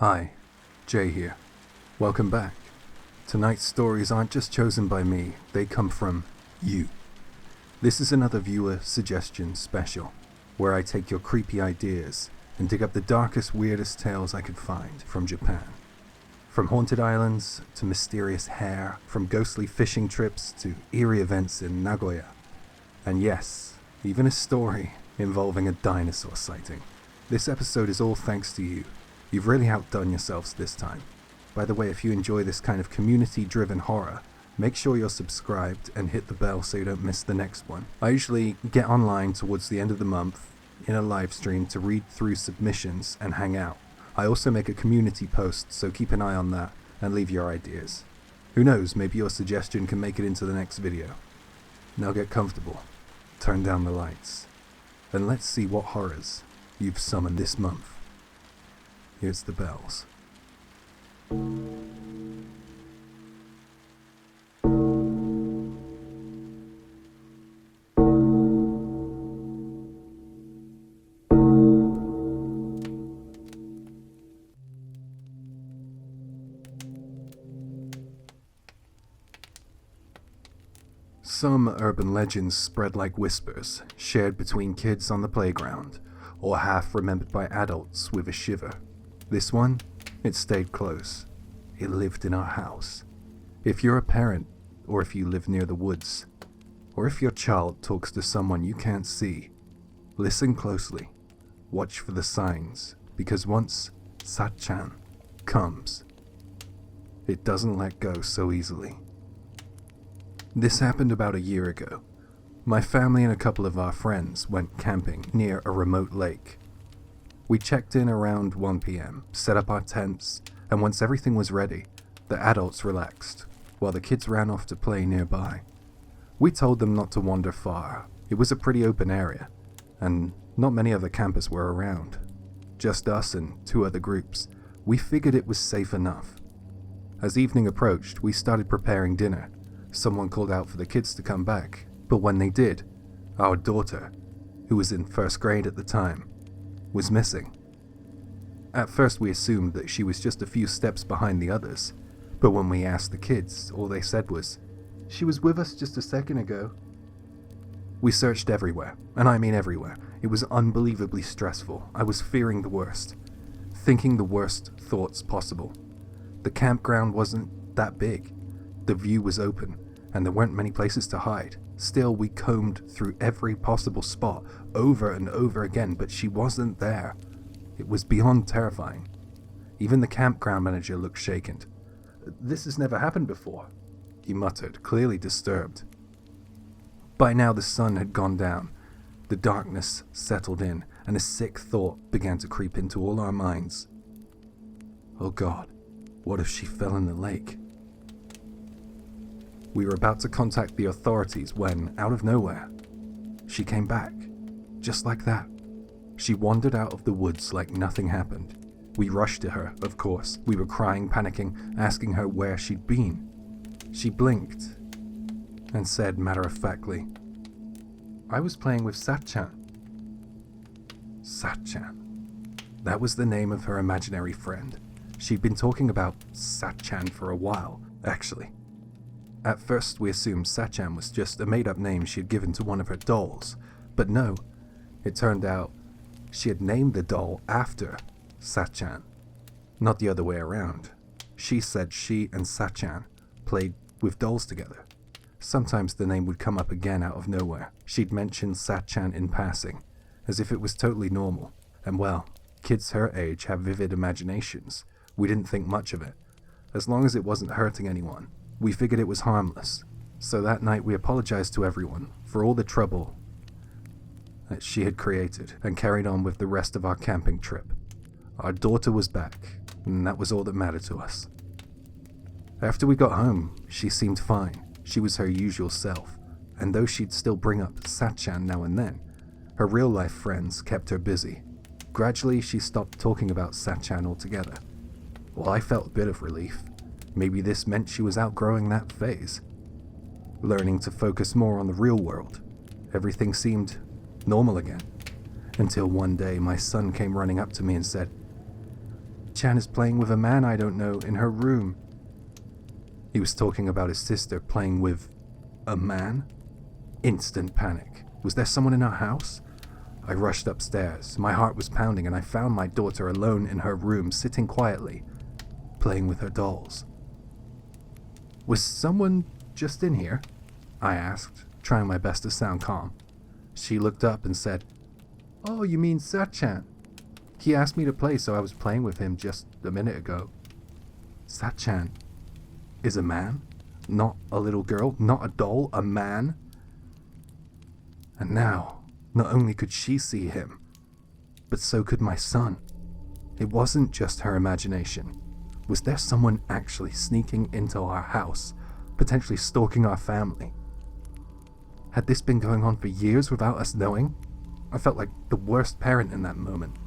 Hi, Jay here. Welcome back. Tonight's stories aren't just chosen by me, they come from you. This is another viewer suggestion special, where I take your creepy ideas and dig up the darkest, weirdest tales I could find from Japan. From haunted islands to mysterious hair, from ghostly fishing trips to eerie events in Nagoya. And yes, even a story involving a dinosaur sighting. This episode is all thanks to you. You've really outdone yourselves this time. By the way, if you enjoy this kind of community-driven horror, make sure you're subscribed and hit the bell so you don't miss the next one. I usually get online towards the end of the month in a live stream to read through submissions and hang out. I also make a community post, so keep an eye on that and leave your ideas. Who knows, maybe your suggestion can make it into the next video. Now get comfortable, turn down the lights, and let's see what horrors you've summoned this month. Here's the bells. Some urban legends spread like whispers, shared between kids on the playground, or half remembered by adults with a shiver. This one, it stayed close. It lived in our house. If you're a parent, or if you live near the woods, or if your child talks to someone you can't see, listen closely. Watch for the signs, because once SaChan comes, it doesn't let go so easily. This happened about a year ago. My family and a couple of our friends went camping near a remote lake. We checked in around 1 p.m., set up our tents, and once everything was ready, the adults relaxed, while the kids ran off to play nearby. We told them not to wander far. It was a pretty open area, and not many other campers were around. Just us and 2 other groups. We figured it was safe enough. As evening approached, we started preparing dinner. Someone called out for the kids to come back, but when they did, our daughter, who was in 1st grade at the time, was missing. At first we assumed that she was just a few steps behind the others, but when we asked the kids, all they said was, "She was with us just a second ago." We searched everywhere, and I mean everywhere. It was unbelievably stressful. I was fearing the worst, thinking the worst thoughts possible. The campground wasn't that big. The view was open, and there weren't many places to hide. Still, we combed through every possible spot, over and over again, but she wasn't there. It was beyond terrifying. Even the campground manager looked shaken. "This has never happened before," he muttered, clearly disturbed. By now the sun had gone down. The darkness settled in, and a sick thought began to creep into all our minds. Oh God, what if she fell in the lake? We were about to contact the authorities when, out of nowhere, she came back. Just like that. She wandered out of the woods like nothing happened. We rushed to her, of course. We were crying, panicking, asking her where she'd been. She blinked and said matter-of-factly, "I was playing with SaChan." SaChan. That was the name of her imaginary friend. She'd been talking about SaChan for a while, actually. At first we assumed SaChan was just a made-up name she had given to one of her dolls, but no, it turned out she had named the doll after SaChan, not the other way around. She said she and SaChan played with dolls together. Sometimes the name would come up again out of nowhere. She'd mentioned SaChan in passing, as if it was totally normal. And well, kids her age have vivid imaginations. We didn't think much of it. As long as it wasn't hurting anyone, we figured it was harmless. So that night we apologized to everyone for all the trouble that she had created and carried on with the rest of our camping trip. Our daughter was back, and that was all that mattered to us. After we got home, she seemed fine. She was her usual self, and though she'd still bring up SaChan now and then, her real-life friends kept her busy. Gradually, she stopped talking about SaChan altogether. Well, I felt a bit of relief. Maybe this meant she was outgrowing that phase, learning to focus more on the real world. Everything seemed normal again, until one day my son came running up to me and said, Chan is playing with a man I don't know in her room." He was talking about his sister playing with a man? Instant panic. Was there someone in our house? I rushed upstairs. My heart was pounding, and I found my daughter alone in her room, sitting quietly, playing with her dolls. "Was someone just in here?" I asked, trying my best to sound calm. She looked up and said, "Oh, you mean SaChan? He asked me to play, so I was playing with him just a minute ago." SaChan is a man? Not a little girl? Not a doll? A man? And now, not only could she see him, but so could my son. It wasn't just her imagination. Was there someone actually sneaking into our house, potentially stalking our family? Had this been going on for years without us knowing? I felt like the worst parent in that moment.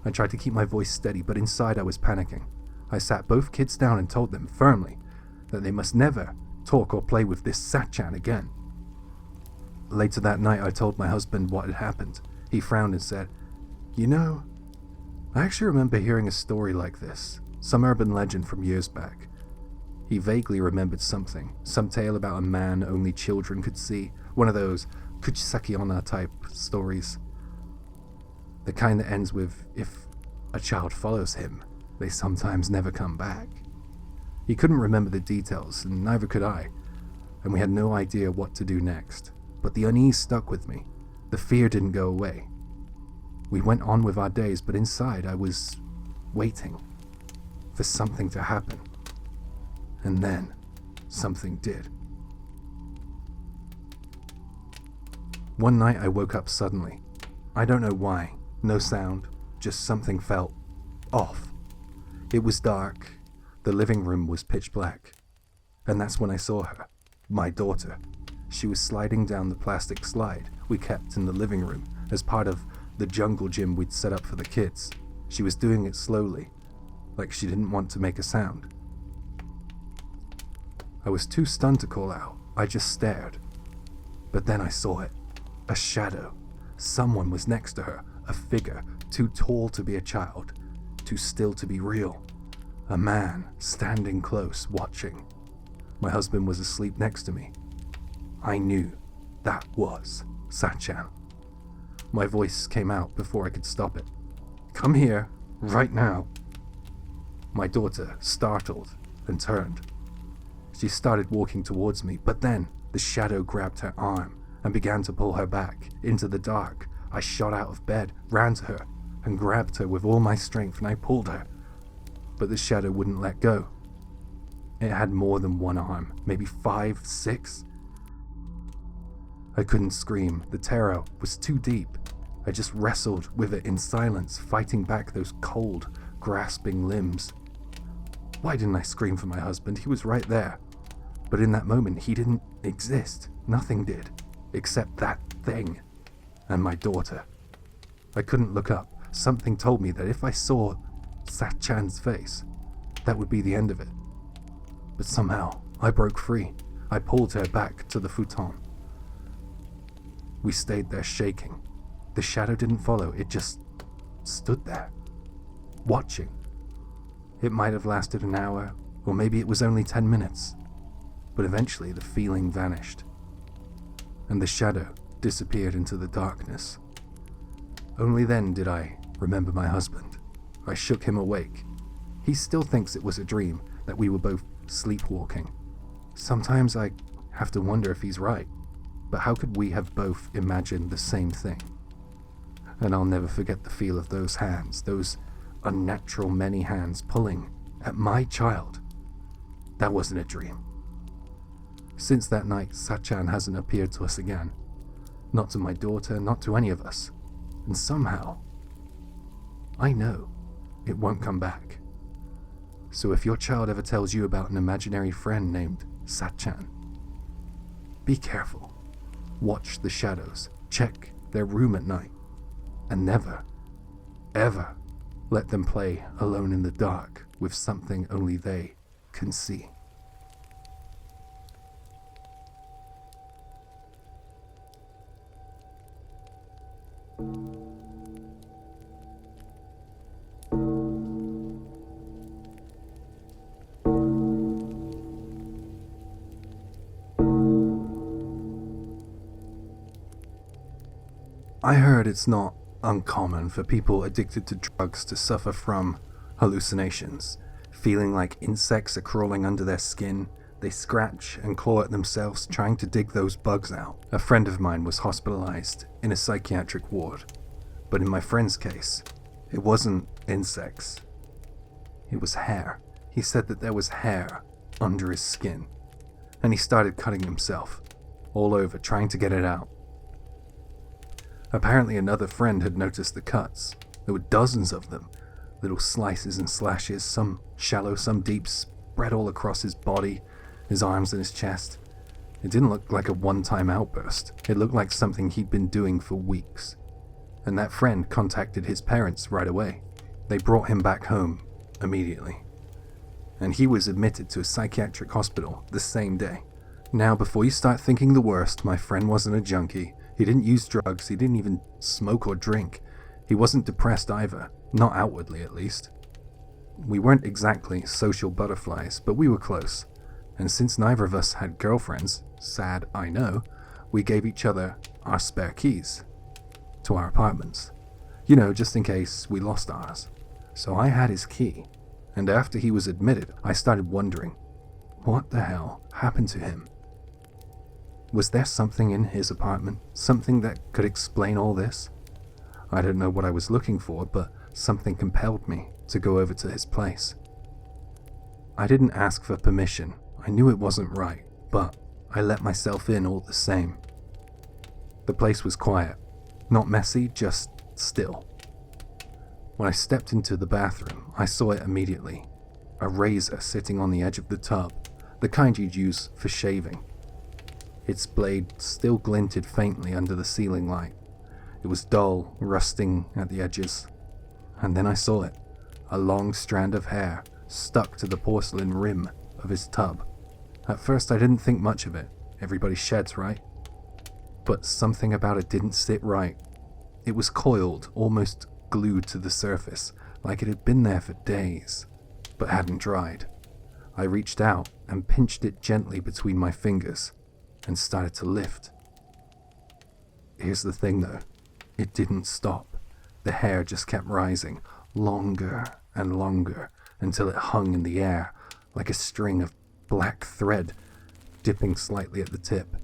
I tried to keep my voice steady, but inside I was panicking. I sat both kids down and told them firmly that they must never talk or play with this SaChan again. Later that night, I told my husband what had happened. He frowned and said, "You know, I actually remember hearing a story like this, some urban legend from years back." He vaguely remembered something, some tale about a man only children could see, one of those Yuki Onna type stories. The kind that ends with, if a child follows him, they sometimes never come back. He couldn't remember the details, and neither could I, and we had no idea what to do next. But the unease stuck with me. The fear didn't go away. We went on with our days, but inside I was waiting for something to happen. And then something did. One night I woke up suddenly. I don't know why. No sound, just something felt off. It was dark. The living room was pitch black. And that's when I saw her, my daughter. She was sliding down the plastic slide we kept in the living room as part of the jungle gym we'd set up for the kids. She was doing it slowly, like she didn't want to make a sound. I was too stunned to call out. I just stared. But then I saw it. A shadow. Someone was next to her. A figure, too tall to be a child, too still to be real. A man, standing close, watching. My husband was asleep next to me. I knew that was SaChan. My voice came out before I could stop it. "Come here, right now." My daughter, startled, and turned. She started walking towards me, but then the shadow grabbed her arm and began to pull her back into the dark. I shot out of bed, ran to her, and grabbed her with all my strength, and I pulled her. But the shadow wouldn't let go. It had more than one arm, maybe 5, 6. I couldn't scream. The terror was too deep. I just wrestled with it in silence, fighting back those cold, grasping limbs. Why didn't I scream for my husband? He was right there. But in that moment, he didn't exist. Nothing did, except that thing and my daughter. I couldn't look up. Something told me that if I saw SaChan's face, that would be the end of it. But somehow, I broke free. I pulled her back to the futon. We stayed there shaking. The shadow didn't follow, it just stood there, watching. It might have lasted an hour, or maybe it was only 10 minutes. But eventually the feeling vanished, and the shadow disappeared into the darkness. Only then did I remember my husband. I shook him awake. He still thinks it was a dream, that we were both sleepwalking. Sometimes I have to wonder if he's right. But how could we have both imagined the same thing? And I'll never forget the feel of those hands, those unnatural many hands pulling at my child. That wasn't a dream. Since that night, SaChan hasn't appeared to us again. Not to my daughter, not to any of us. And somehow, I know it won't come back. So if your child ever tells you about an imaginary friend named SaChan, be careful. Watch the shadows, check their room at night, and never, ever let them play alone in the dark with something only they can see. I heard it's not uncommon for people addicted to drugs to suffer from hallucinations, feeling like insects are crawling under their skin. They scratch and claw at themselves, trying to dig those bugs out. A friend of mine was hospitalized in a psychiatric ward, but in my friend's case, it wasn't insects. It was hair. He said that there was hair under his skin, and he started cutting himself all over, trying to get it out. Apparently another friend had noticed the cuts. There were dozens of them, little slices and slashes, some shallow, some deep, spread all across his body, his arms and his chest. It didn't look like a one-time outburst. It looked like something he'd been doing for weeks. And that friend contacted his parents right away. They brought him back home immediately. And he was admitted to a psychiatric hospital the same day. Now, before you start thinking the worst, my friend wasn't a junkie. He didn't use drugs. He didn't even smoke or drink. He wasn't depressed either. Not outwardly, at least. We weren't exactly social butterflies, but we were close. And since neither of us had girlfriends, sad I know, we gave each other our spare keys to our apartments. You know, just in case we lost ours. So I had his key. And after he was admitted, I started wondering, what the hell happened to him? Was there something in his apartment? Something that could explain all this? I don't know what I was looking for, but something compelled me to go over to his place. I didn't ask for permission. I knew it wasn't right, but I let myself in all the same. The place was quiet. Not messy, just still. When I stepped into the bathroom, I saw it immediately. A razor sitting on the edge of the tub, the kind you'd use for shaving. Its blade still glinted faintly under the ceiling light. It was dull, rusting at the edges. And then I saw it, a long strand of hair stuck to the porcelain rim of his tub. At first I didn't think much of it. Everybody sheds, right? But something about it didn't sit right. It was coiled, almost glued to the surface, like it had been there for days, but hadn't dried. I reached out and pinched it gently between my fingers and started to lift. Here's the thing though, it didn't stop. The hair just kept rising, longer and longer, until it hung in the air like a string of black thread, dipping slightly at the tip.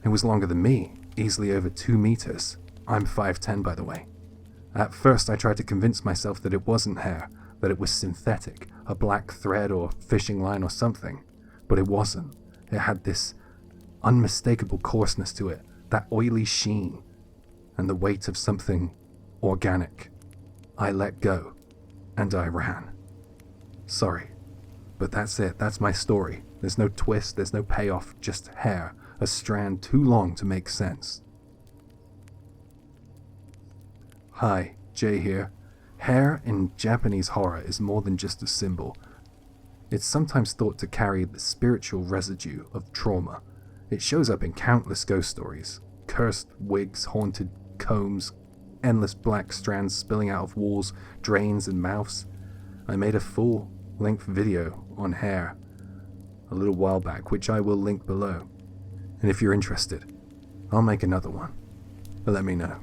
It was longer than me, easily over 2 meters. I'm 5'10", by the way. At first I tried to convince myself that it wasn't hair, that it was synthetic, a black thread or fishing line or something. But it wasn't. It had this unmistakable coarseness to it, that oily sheen, and the weight of something organic. I let go, and I ran. Sorry, but that's it. That's my story. There's no twist, there's no payoff, just hair, a strand too long to make sense. Hi, Jay here. Hair in Japanese horror is more than just a symbol. It's sometimes thought to carry the spiritual residue of trauma. It shows up in countless ghost stories. Cursed wigs, haunted combs, endless black strands spilling out of walls, drains and mouths. I made a full-length video on hair a little while back, which I will link below. And if you're interested, I'll make another one. But let me know.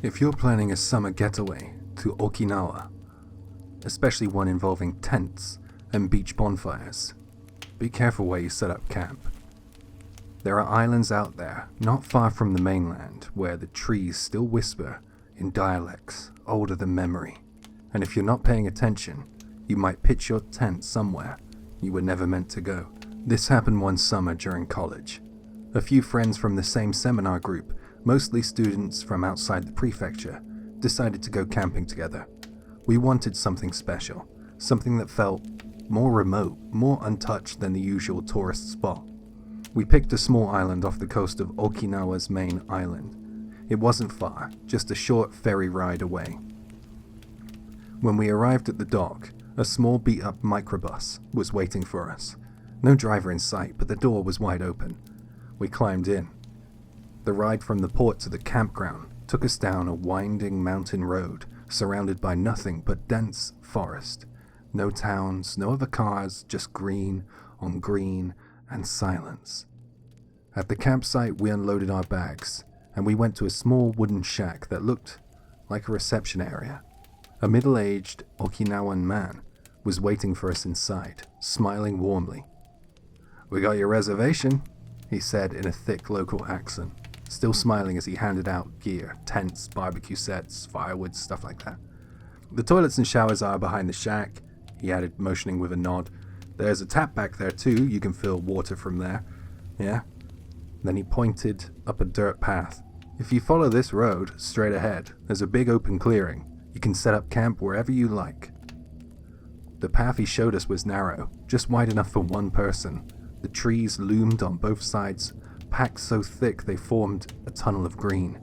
If you're planning a summer getaway to Okinawa, especially one involving tents and beach bonfires, be careful where you set up camp. There are islands out there, not far from the mainland, where the trees still whisper in dialects older than memory, and if you're not paying attention, you might pitch your tent somewhere you were never meant to go. This happened one summer during college. A few friends from the same seminar group, mostly students from outside the prefecture, decided to go camping together. We wanted something special, something that felt more remote, more untouched than the usual tourist spot. We picked a small island off the coast of Okinawa's main island. It wasn't far, just a short ferry ride away. When we arrived at the dock, a small beat-up microbus was waiting for us. No driver in sight, but the door was wide open. We climbed in. The ride from the port to the campground took us down a winding mountain road surrounded by nothing but dense forest. No towns, no other cars, just green on green and silence. At the campsite, we unloaded our bags, and we went to a small wooden shack that looked like a reception area. A middle-aged Okinawan man was waiting for us inside, smiling warmly. "We got your reservation," he said in a thick local accent, still smiling as he handed out gear, tents, barbecue sets, firewood, stuff like that. "The toilets and showers are behind the shack," he added, motioning with a nod. "There's a tap back there too, you can fill water from there. Yeah?" Then he pointed up a dirt path. "If you follow this road, straight ahead, there's a big open clearing. You can set up camp wherever you like." The path he showed us was narrow, just wide enough for one person. The trees loomed on both sides, packed so thick they formed a tunnel of green.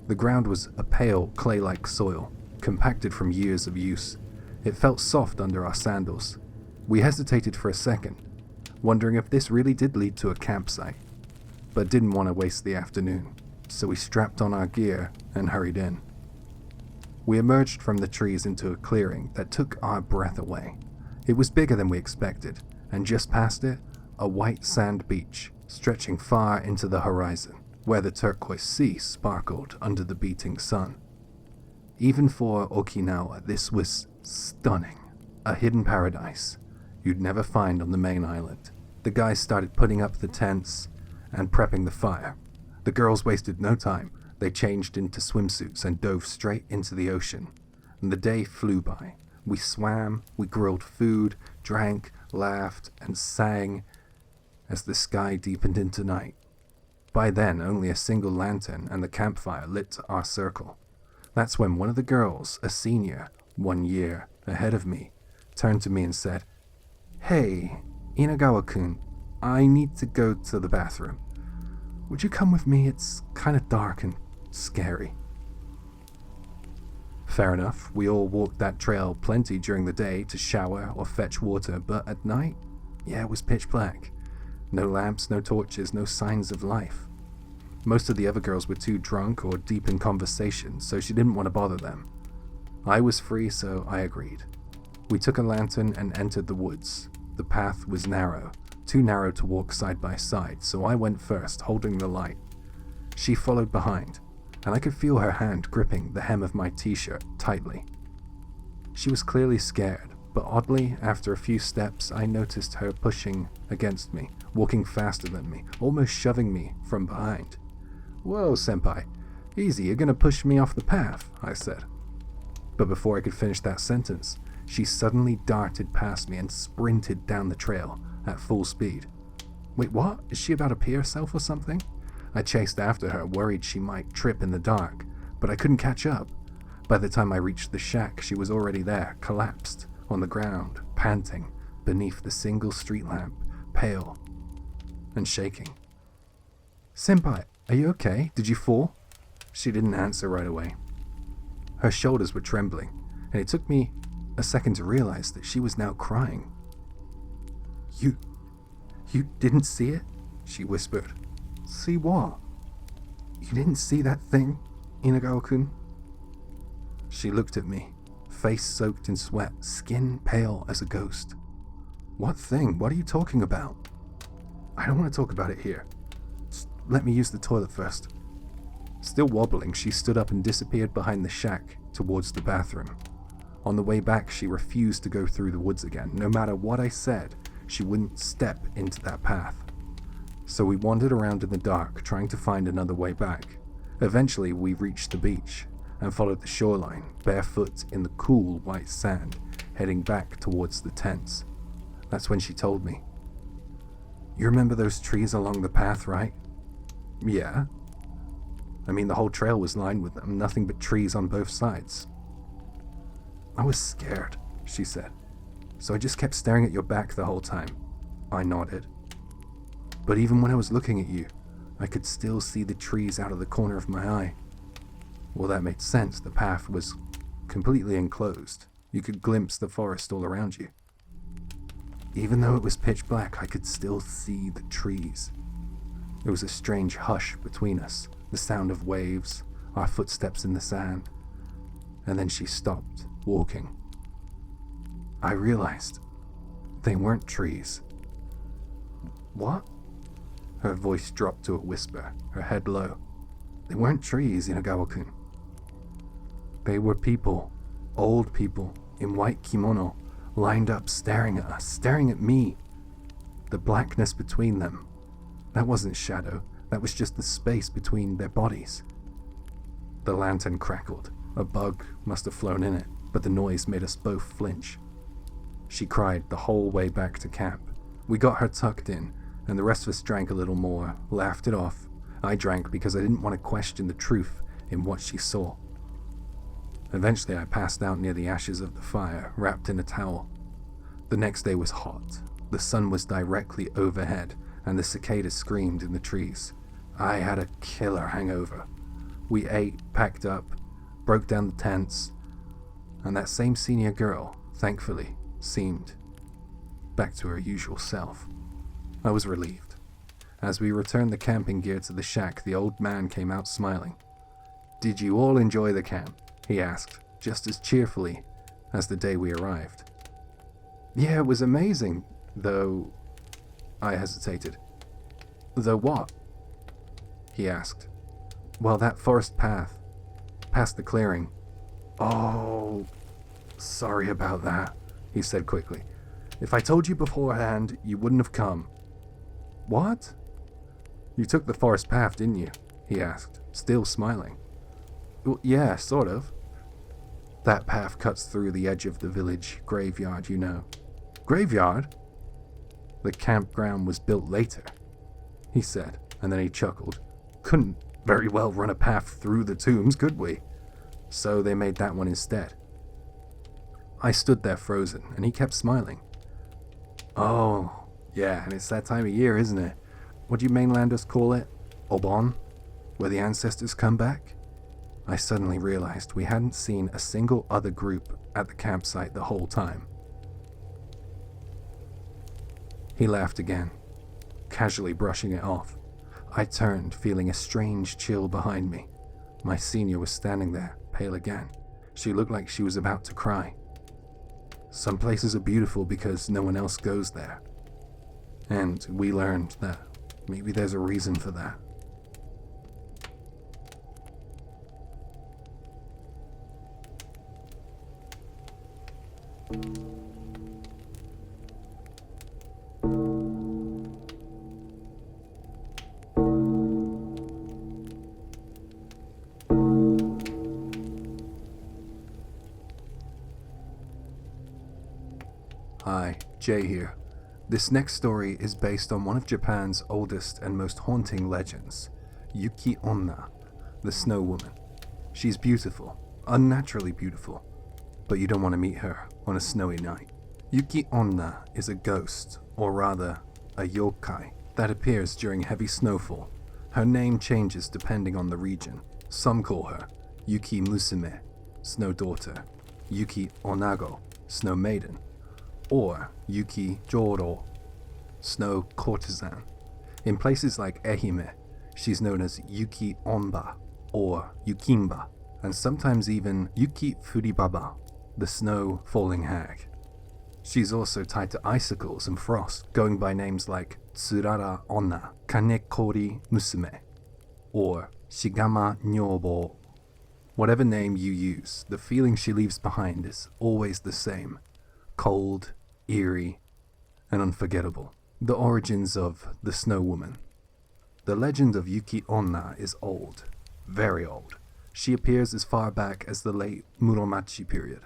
The ground was a pale, clay-like soil, compacted from years of use. It felt soft under our sandals. We hesitated for a second, wondering if this really did lead to a campsite, but didn't want to waste the afternoon, so we strapped on our gear and hurried in. We emerged from the trees into a clearing that took our breath away. It was bigger than we expected, and just past it, a white sand beach stretching far into the horizon, where the turquoise sea sparkled under the beating sun. Even for Okinawa, this was stunning. A hidden paradise you'd never find on the main island. The guys started putting up the tents and prepping the fire. The girls wasted no time. They changed into swimsuits and dove straight into the ocean. And the day flew by. We swam, we grilled food, drank, laughed, and sang as the sky deepened into night. By then, only a single lantern and the campfire lit our circle. That's when one of the girls, a senior, 1 year ahead of me, turned to me and said, "Hey, Inagawa-kun, I need to go to the bathroom. Would you come with me? It's kind of dark and scary." Fair enough, we all walked that trail plenty during the day to shower or fetch water, but at night, yeah, it was pitch black. No lamps, no torches, no signs of life. Most of the other girls were too drunk or deep in conversation, so she didn't want to bother them. I was free, so I agreed. We took a lantern and entered the woods. The path was narrow, too narrow to walk side by side, so I went first, holding the light. She followed behind, and I could feel her hand gripping the hem of my t-shirt tightly. She was clearly scared, but oddly, after a few steps, I noticed her pushing against me, walking faster than me, almost shoving me from behind. "Whoa, senpai, easy, you're gonna push me off the path," I said. But before I could finish that sentence, she suddenly darted past me and sprinted down the trail at full speed. Wait, what? Is she about to pee herself or something? I chased after her, worried she might trip in the dark, but I couldn't catch up. By the time I reached the shack, she was already there, collapsed on the ground, panting beneath the single street lamp, pale and shaking. "Senpai, are you okay? Did you fall?" She didn't answer right away. Her shoulders were trembling, and it took me a second to realize that she was now crying. You didn't see it?" she whispered. "See what?" "You didn't see that thing, Inagawa-kun?" She looked at me, face soaked in sweat, skin pale as a ghost. "What thing? What are you talking about?" "I don't want to talk about it here. Just let me use the toilet first." Still wobbling, she stood up and disappeared behind the shack towards the bathroom. On the way back, she refused to go through the woods again. No matter what I said, she wouldn't step into that path. So we wandered around in the dark, trying to find another way back. Eventually, we reached the beach and followed the shoreline, barefoot in the cool white sand, heading back towards the tents. That's when she told me, "You remember those trees along the path, right?" "Yeah. I mean, the whole trail was lined with them, nothing but trees on both sides." "I was scared," she said, "so I just kept staring at your back the whole time." I nodded. "But even when I was looking at you, I could still see the trees out of the corner of my eye." Well, that made sense. The path was completely enclosed. You could glimpse the forest all around you. Even though it was pitch black, I could still see the trees. There was a strange hush between us, the sound of waves, our footsteps in the sand. And then she stopped walking. I realized they weren't trees. What? Her voice dropped to a whisper, her head low. They weren't trees, Inagawa-kun. They were people, old people, in white kimono, lined up staring at us, staring at me. The blackness between them, that wasn't shadow, that was just the space between their bodies. The lantern crackled. A bug must have flown in it, but the noise made us both flinch. She cried the whole way back to camp. We got her tucked in, and the rest of us drank a little more, laughed it off. I drank because I didn't want to question the truth in what she saw. Eventually I passed out near the ashes of the fire, wrapped in a towel. The next day was hot. The sun was directly overhead, and the cicadas screamed in the trees. I had a killer hangover. We ate, packed up, broke down the tents, and that same senior girl, thankfully, seemed back to her usual self. I was relieved. As we returned the camping gear to the shack, the old man came out smiling. "Did you all enjoy the camp?" he asked, just as cheerfully as the day we arrived. "Yeah, it was amazing, though..." I hesitated. "Though what?" he asked. "Well, that forest path, past the clearing." "Oh, sorry about that," he said quickly. "If I told you beforehand, you wouldn't have come." "What?" "You took the forest path, didn't you?" he asked, still smiling. "Well, yeah, sort of. That path cuts through the edge of the village graveyard, you know." "Graveyard?" "The campground was built later," he said, and then he chuckled. "Couldn't very well run a path through the tombs, could we? So they made that one instead." I stood there frozen, and he kept smiling. "Oh, yeah, and it's that time of year, isn't it? What do you mainlanders call it? Obon? Where the ancestors come back?" I suddenly realized we hadn't seen a single other group at the campsite the whole time. He laughed again, casually brushing it off. I turned, feeling a strange chill behind me. My senior was standing there, pale again. She looked like she was about to cry. Some places are beautiful because no one else goes there. And we learned that maybe there's a reason for that. Hi, Jay here. This next story is based on one of Japan's oldest and most haunting legends, Yuki Onna, the Snow Woman. She's beautiful, unnaturally beautiful, but you don't want to meet her on a snowy night. Yuki Onna is a ghost, or rather, a yokai, that appears during heavy snowfall. Her name changes depending on the region. Some call her Yuki Musume, Snow Daughter, Yuki Onago, Snow Maiden, or Yuki Joro, Snow Courtesan. In places like Ehime, she's known as Yuki Onba or Yukimba, and sometimes even Yuki Furibaba, the Snow Falling Hag. She's also tied to icicles and frost, going by names like Tsurara Onna, Kanekori Musume, or Shigama Nyobo. Whatever name you use, the feeling she leaves behind is always the same: cold, eerie, and unforgettable. The origins of the Snow Woman. The legend of Yuki Onna is old, very old. She appears as far back as the late Muromachi period.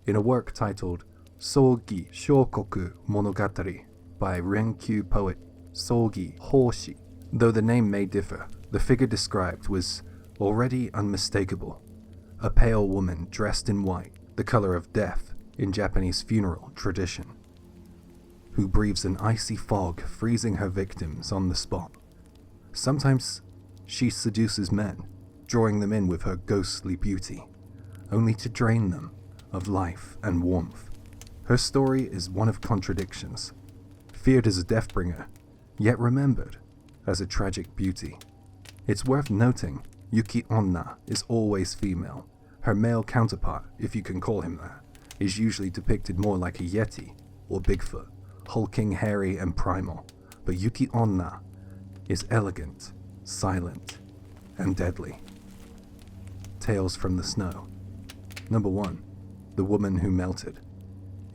In a work titled Sogi Shokoku Monogatari by Renkyu poet Sogi Hoshi, though the name may differ, the figure described was already unmistakable. A pale woman dressed in white, the color of death in Japanese funeral tradition, who breathes an icy fog, freezing her victims on the spot. Sometimes she seduces men, drawing them in with her ghostly beauty. only to drain them of life and warmth. Her story is one of contradictions, feared as a deathbringer, yet remembered as a tragic beauty. It's worth noting, Yuki Onna is always female. Her male counterpart, if you can call him that, is usually depicted more like a yeti or Bigfoot, hulking, hairy, and primal. But Yuki Onna is elegant, silent, and deadly. Tales from the Snow. Number 1. The Woman Who Melted.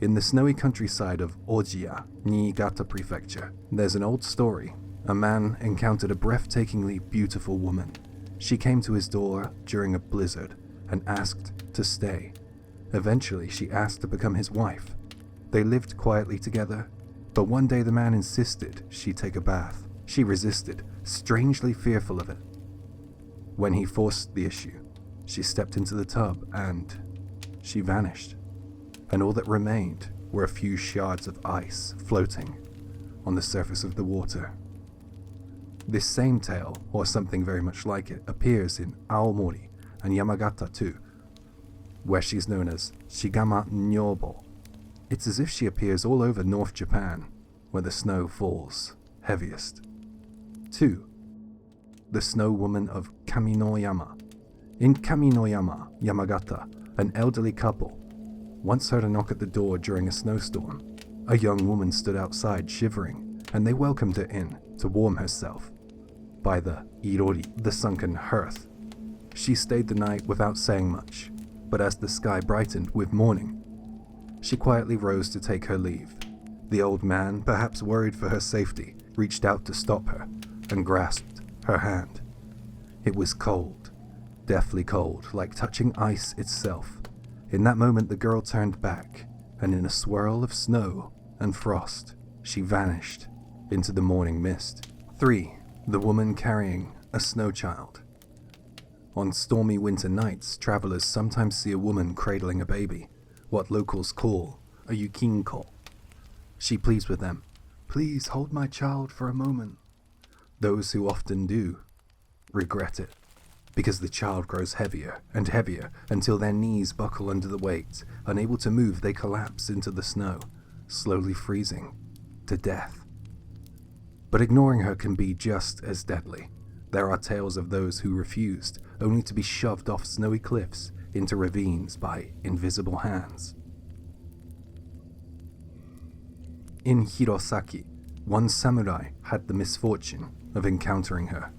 In the snowy countryside of Ojiya, Niigata Prefecture, there's an old story. A man encountered a breathtakingly beautiful woman. She came to his door during a blizzard and asked to stay. Eventually, she asked to become his wife. They lived quietly together, but one day the man insisted she take a bath. She resisted, strangely fearful of it. When he forced the issue, she stepped into the tub and she vanished. And all that remained were a few shards of ice floating on the surface of the water. This same tale, or something very much like it, appears in Aomori and Yamagata too, where she's known as Shigama Nyobo. It's as if she appears all over North Japan, where the snow falls heaviest. 2. The Snow Woman of Kaminoyama. In Kaminoyama, Yamagata, an elderly couple once heard a knock at the door during a snowstorm. A young woman stood outside shivering, and they welcomed her in to warm herself by the irori, the sunken hearth. She stayed the night without saying much, but as the sky brightened with morning, she quietly rose to take her leave. The old man, perhaps worried for her safety, reached out to stop her and grasped her hand. It was cold, deathly cold, like touching ice itself. In that moment, the girl turned back, and in a swirl of snow and frost, she vanished into the morning mist. 3. The Woman Carrying a Snow Child. On stormy winter nights, travelers sometimes see a woman cradling a baby, what locals call a yukinko. She pleads with them, "Please hold my child for a moment." Those who often do regret it, because the child grows heavier and heavier until their knees buckle under the weight. Unable to move, they collapse into the snow, slowly freezing to death. But ignoring her can be just as deadly. There are tales of those who refused, only to be shoved off snowy cliffs into ravines by invisible hands. In Hirosaki, one samurai had the misfortune of encountering her,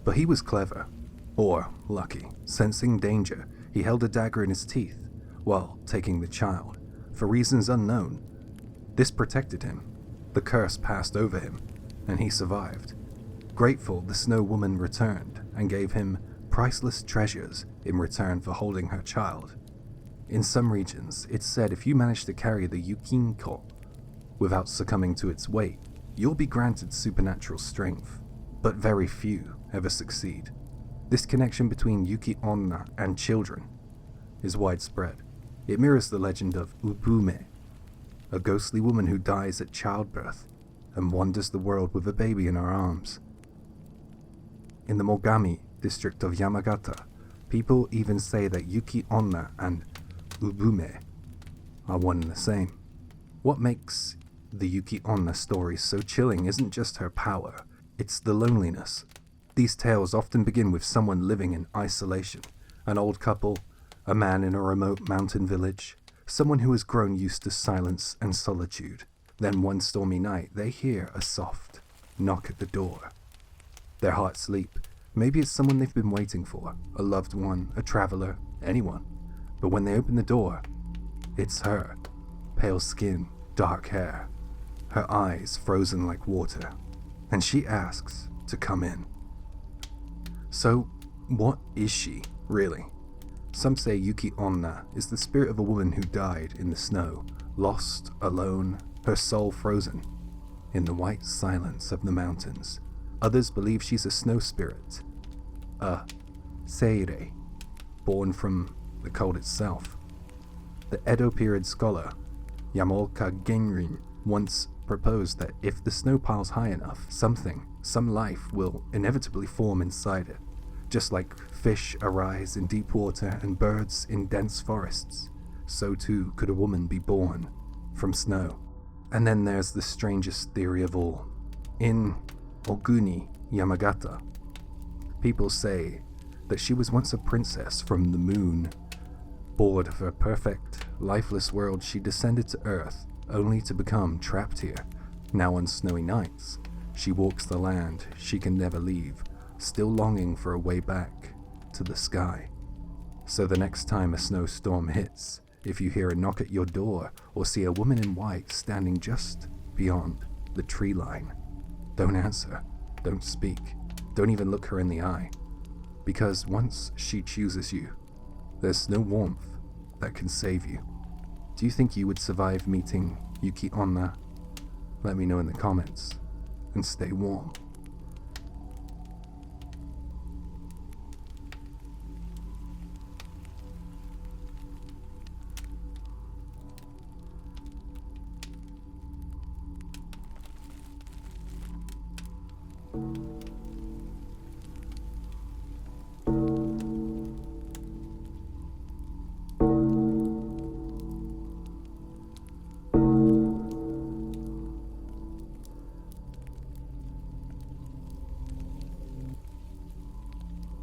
but he was clever, or lucky. Sensing danger, he held a dagger in his teeth while taking the child. For reasons unknown, this protected him. The curse passed over him, and he survived. Grateful, the Snow Woman returned and gave him priceless treasures in return for holding her child. In some regions, it's said if you manage to carry the yukinko without succumbing to its weight, you'll be granted supernatural strength, but very few ever succeed. This connection between Yuki Onna and children is widespread. It mirrors the legend of Ubume, a ghostly woman who dies at childbirth and wanders the world with a baby in her arms. In the Mogami district of Yamagata, people even say that Yuki Onna and Ubume are one and the same. What makes the Yuki Onna story so chilling isn't just her power, it's the loneliness. These tales often begin with someone living in isolation, an old couple, a man in a remote mountain village, someone who has grown used to silence and solitude. Then one stormy night, they hear a soft knock at the door. Their hearts leap. Maybe it's someone they've been waiting for, a loved one, a traveler, anyone. But when they open the door, it's her. Pale skin, dark hair, her eyes frozen like water, and she asks to come in. So, what is she, really? Some say Yuki Onna is the spirit of a woman who died in the snow, lost, alone, her soul frozen in the white silence of the mountains. Others believe she's a snow spirit, a seirei, born from the cold itself. The Edo period scholar Yamaoka Genrin once proposed that if the snow piles high enough, some life will inevitably form inside it. Just like fish arise in deep water and birds in dense forests, so too could a woman be born from snow. And then there's the strangest theory of all. In Oguni, Yamagata, people say that she was once a princess from the moon. Bored of her perfect, lifeless world, she descended to Earth, only to become trapped here. Now on snowy nights, she walks the land she can never leave, still longing for a way back to the sky. So the next time a snowstorm hits, if you hear a knock at your door or see a woman in white standing just beyond the tree line, don't answer, don't speak, don't even look her in the eye. Because once she chooses you, there's no warmth that can save you. Do you think you would survive meeting Yuki Onna? Let me know in the comments, and stay warm.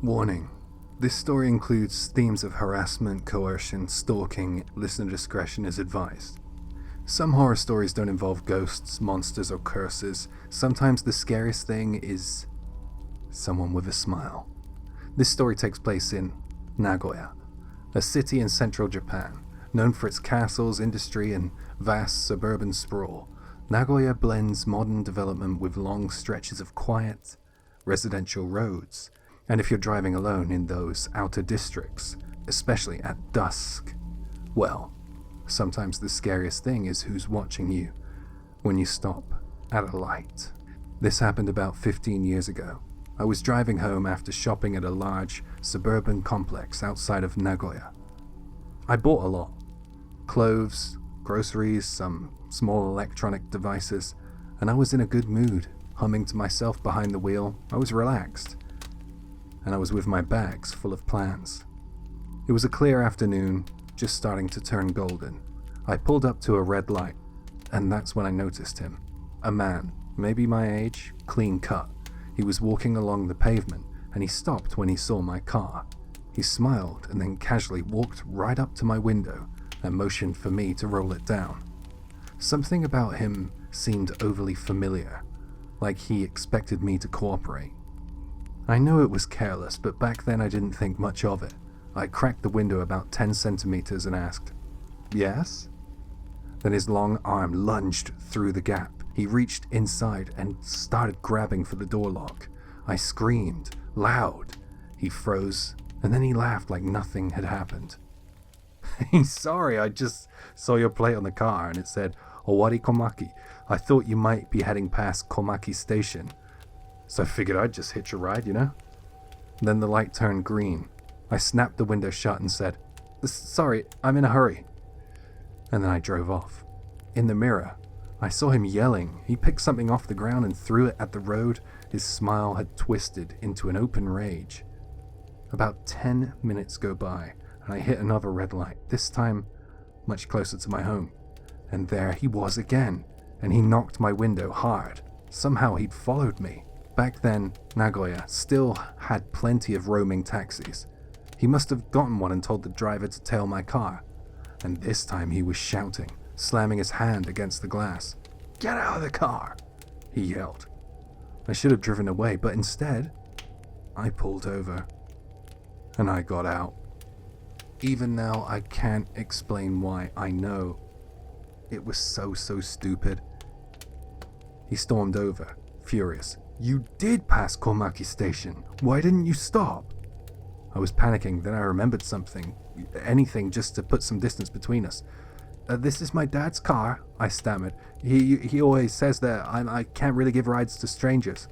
Warning. This story includes themes of harassment, coercion, stalking. Listener discretion is advised. Some horror stories don't involve ghosts, monsters, or curses. Sometimes the scariest thing is someone with a smile. This story takes place in Nagoya, a city in central Japan, known for its castles, industry, and vast suburban sprawl. Nagoya blends modern development with long stretches of quiet, residential roads. And if you're driving alone in those outer districts, especially at dusk, well, sometimes the scariest thing is who's watching you when you stop at a light. This happened about 15 years ago. I was driving home after shopping at a large suburban complex outside of Nagoya. I bought a lot. Clothes, groceries, some small electronic devices, and I was in a good mood, humming to myself behind the wheel. I was relaxed. And I was with my bags full of plans. It was a clear afternoon, just starting to turn golden. I pulled up to a red light, and that's when I noticed him. A man, maybe my age, clean cut. He was walking along the pavement, and he stopped when he saw my car. He smiled and then casually walked right up to my window and motioned for me to roll it down. Something about him seemed overly familiar, like he expected me to cooperate. I know it was careless, but back then I didn't think much of it. I cracked the window about 10 centimeters and asked, "Yes?" Then his long arm lunged through the gap. He reached inside and started grabbing for the door lock. I screamed, loud. He froze, and then he laughed like nothing had happened. "Sorry, I just saw your plate on the car and it said, Owari Komaki. I thought you might be heading past Komaki Station. So I figured I'd just hitch a ride, you know?" Then the light turned green. I snapped the window shut and said, "Sorry, I'm in a hurry." And then I drove off. In the mirror, I saw him yelling. He picked something off the ground and threw it at the road. His smile had twisted into an open rage. About 10 minutes go by, and I hit another red light, this time much closer to my home. And there he was again, and he knocked my window hard. Somehow he'd followed me. Back then, Nagoya still had plenty of roaming taxis. He must have gotten one and told the driver to tail my car. And this time he was shouting, slamming his hand against the glass. "Get out of the car!" he yelled. I should have driven away, but instead, I pulled over. And I got out. Even now, I can't explain why. I know it was so stupid. He stormed over, furious. "You did pass Komaki Station. Why didn't you stop?" I was panicking, then I remembered something. Anything just to put some distance between us. "This is my dad's car," I stammered. He always says that I can't really give rides to strangers."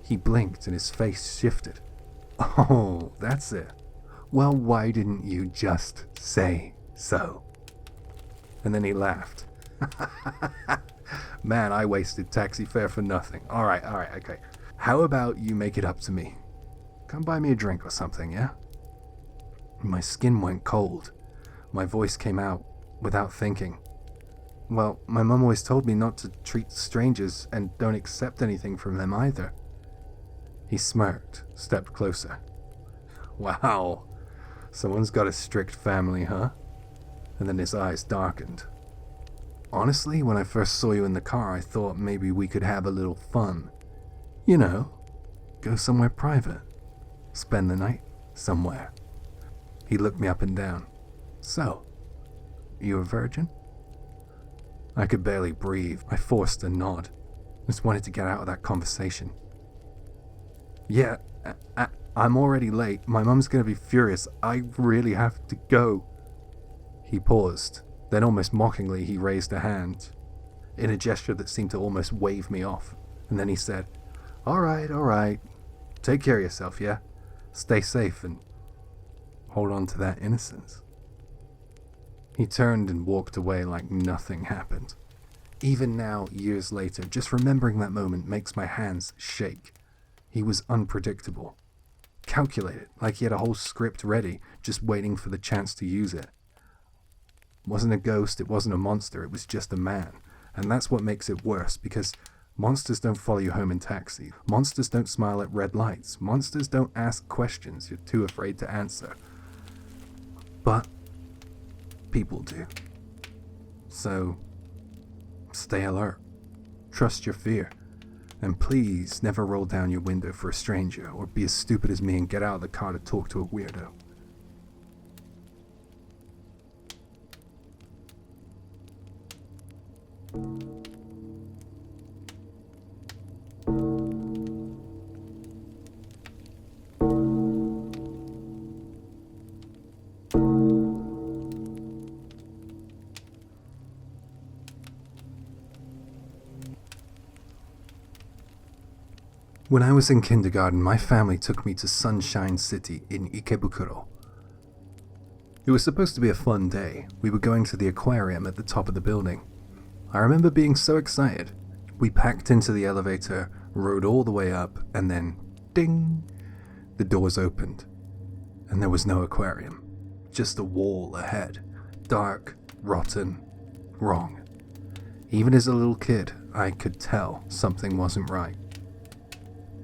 He blinked and his face shifted. "Oh, that's it. Well, why didn't you just say so?" And then he laughed. "Man, I wasted taxi fare for nothing. All right, okay. How about you make it up to me? come buy me a drink or something, yeah? My skin went cold. My voice came out without thinking. Well, my mum always told me not to treat strangers and don't accept anything from them either. He smirked, stepped closer. Wow, someone's got a strict family, huh? And then his eyes darkened. Honestly, when I first saw you in the car, I thought maybe we could have a little fun. You know, go somewhere private. Spend the night somewhere. He looked me up and down. So, you a virgin? I could barely breathe. I forced a nod. Just wanted to get out of that conversation. Yeah, I'm already late. My mum's gonna be furious. I really have to go. He paused. Then almost mockingly he raised a hand, in a gesture that seemed to almost wave me off. And then he said, all right. Take care of yourself, yeah? Stay safe and hold on to that innocence. He turned and walked away like nothing happened. Even now, years later, just remembering that moment makes my hands shake. He was unpredictable. Calculated, like he had a whole script ready, just waiting for the chance to use it. It wasn't a ghost, it wasn't a monster, it was just a man. And that's what makes it worse, because monsters don't follow you home in taxi. Monsters don't smile at red lights. Monsters don't ask questions you're too afraid to answer. But people do. So, stay alert. Trust your fear. And please never roll down your window for a stranger or be as stupid as me and get out of the car to talk to a weirdo. When I was in kindergarten, my family took me to Sunshine City in Ikebukuro. It was supposed to be a fun day. We were going to the aquarium at the top of the building. I remember being so excited. We packed into the elevator, rode all the way up, and then, ding, the doors opened. And there was no aquarium. Just a wall ahead. Dark, rotten, wrong. Even as a little kid, I could tell something wasn't right.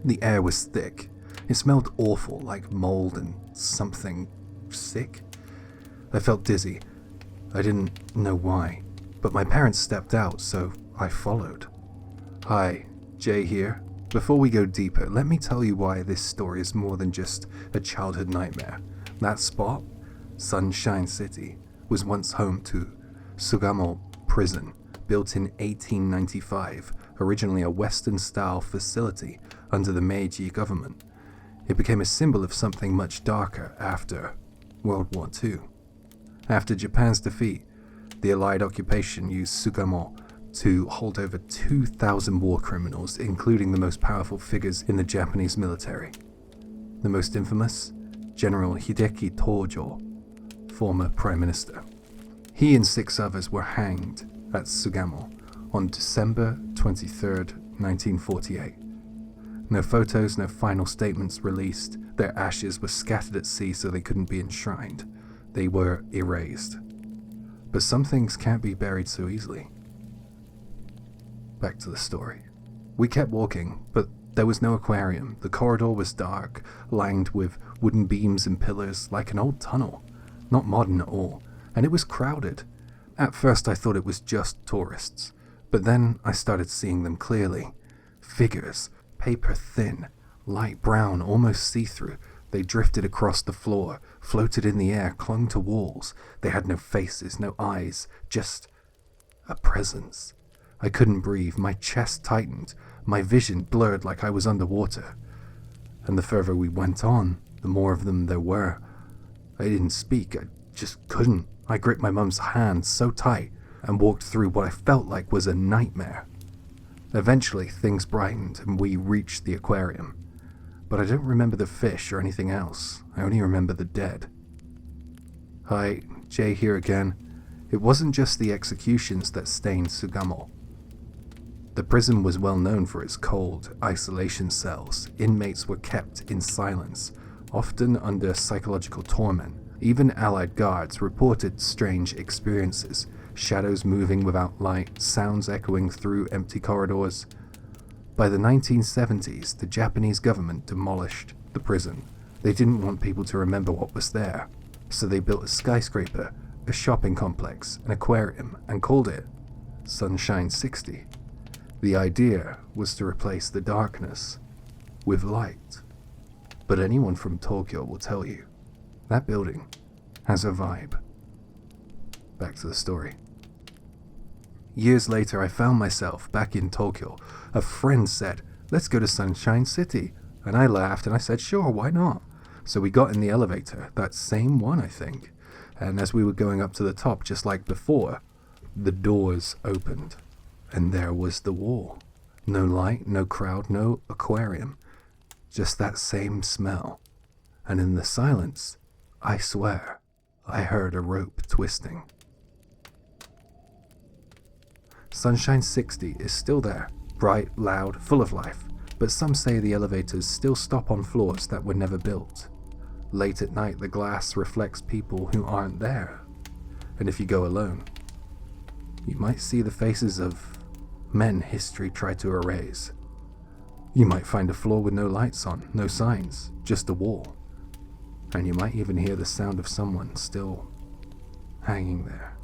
The air was thick. It smelled awful, like mold and something sick. I felt dizzy. I didn't know why, but my parents stepped out, so I followed. Hi, Jay here. Before we go deeper, let me tell you why this story is more than just a childhood nightmare. That spot, Sunshine City, was once home to Sugamo Prison, built in 1895, originally a Western-style facility under the Meiji government. It became a symbol of something much darker after World War II. After Japan's defeat, the Allied occupation used Sugamo to hold over 2,000 war criminals, including the most powerful figures in the Japanese military. The most infamous, General Hideki Tojo, former Prime Minister. He and 6 others were hanged at Sugamo on December 23rd, 1948. No photos, no final statements released. Their ashes were scattered at sea so they couldn't be enshrined. They were erased. But some things can't be buried so easily. Back to the story. We kept walking, but there was no aquarium. The corridor was dark, lined with wooden beams and pillars, like an old tunnel. Not modern at all, and it was crowded. At first I thought it was just tourists, but then I started seeing them clearly. Figures, paper thin, light brown, almost see-through. They drifted across the floor, floated in the air, clung to walls. They had no faces, no eyes, just a presence. I couldn't breathe, my chest tightened, my vision blurred like I was underwater. And the further we went on, the more of them there were. I didn't speak, I just couldn't. I gripped my mum's hand so tight and walked through what I felt like was a nightmare. Eventually, things brightened and we reached the aquarium. But I don't remember the fish or anything else. I only remember the dead. Hi, Jay here again. It wasn't just the executions that stained Sugamo. The prison was well known for its cold, isolation cells. Inmates were kept in silence, often under psychological torment. Even Allied guards reported strange experiences, shadows moving without light, sounds echoing through empty corridors. By the 1970s, the Japanese government demolished the prison. They didn't want people to remember what was there, so they built a skyscraper, a shopping complex, an aquarium, and called it Sunshine 60. The idea was to replace the darkness with light. But anyone from Tokyo will tell you, that building has a vibe. Back to the story. Years later, I found myself back in Tokyo. A friend said, "Let's go to Sunshine City." And I laughed and I said, "Sure, why not?" So we got in the elevator, that same one, I think. And as we were going up to the top, just like before, the doors opened. And there was the wall. No light, no crowd, no aquarium. Just that same smell. And in the silence, I swear, I heard a rope twisting. Sunshine 60 is still there, bright, loud, full of life, but some say the elevators still stop on floors that were never built. Late at night, the glass reflects people who aren't there. And if you go alone, you might see the faces of men history tried to erase. You might find a floor with no lights on, no signs, just a wall. And you might even hear the sound of someone still hanging there.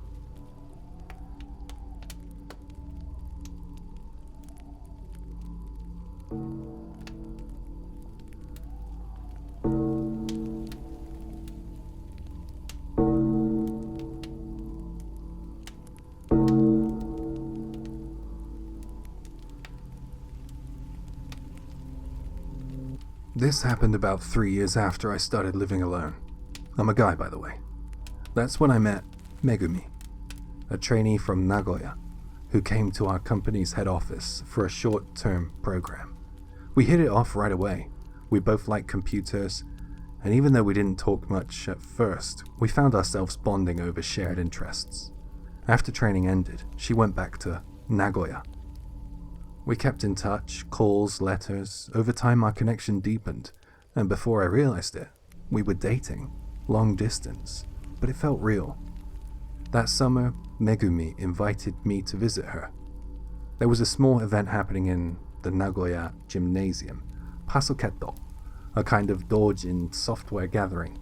This happened about 3 years after I started living alone. I'm a guy, by the way. That's when I met Megumi, a trainee from Nagoya, who came to our company's head office for a short-term program. We hit it off right away. We both liked computers, and even though we didn't talk much at first, we found ourselves bonding over shared interests. After training ended, she went back to Nagoya. We kept in touch, calls, letters. Over time our connection deepened, and before I realized it, we were dating, long distance, but it felt real. That summer, Megumi invited me to visit her. There was a small event happening in the Nagoya gymnasium, Pasoketo, a kind of doujin software gathering.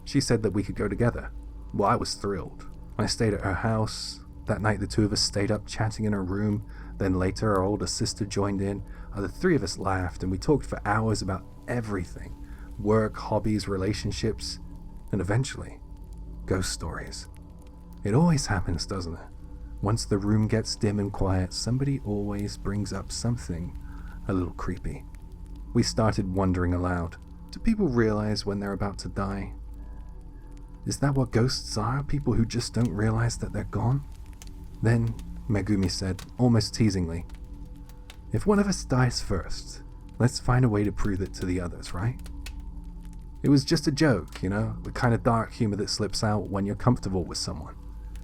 She said that we could go together. Well, I was thrilled. I stayed at her house. That night the two of us stayed up chatting in her room. Then later our older sister joined in. The three of us laughed and we talked for hours about everything. Work, hobbies, relationships, and eventually, ghost stories. It always happens, doesn't it? Once the room gets dim and quiet, somebody always brings up something a little creepy. We started wondering aloud, do people realize when they're about to die? Is that what ghosts are? People who just don't realize that they're gone? Then Megumi said, almost teasingly, "If one of us dies first, let's find a way to prove it to the others, right?" It was just a joke, you know, the kind of dark humor that slips out when you're comfortable with someone.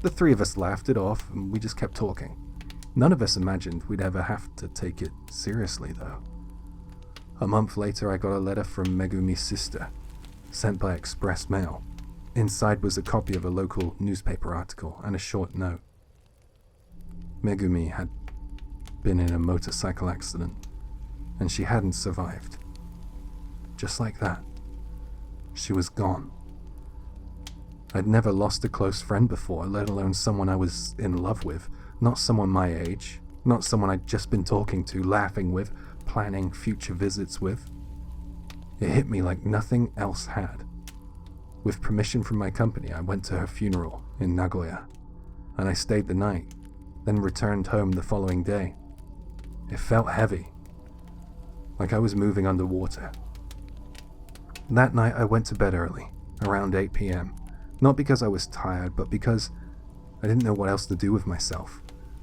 The three of us laughed it off and we just kept talking. None of us imagined we'd ever have to take it seriously, though. A month later, I got a letter from Megumi's sister, sent by express mail. Inside was a copy of a local newspaper article and a short note. Megumi had been in a motorcycle accident, and she hadn't survived. Just like that, she was gone. I'd never lost a close friend before, let alone someone I was in love with, not someone my age, not someone I'd just been talking to, laughing with, planning future visits with. It hit me like nothing else had. With permission from my company, I went to her funeral in Nagoya, and I stayed the night, then returned home the following day. It felt heavy, like I was moving underwater. That night I went to bed early, around 8 p.m., not because I was tired, but because I didn't know what else to do with myself.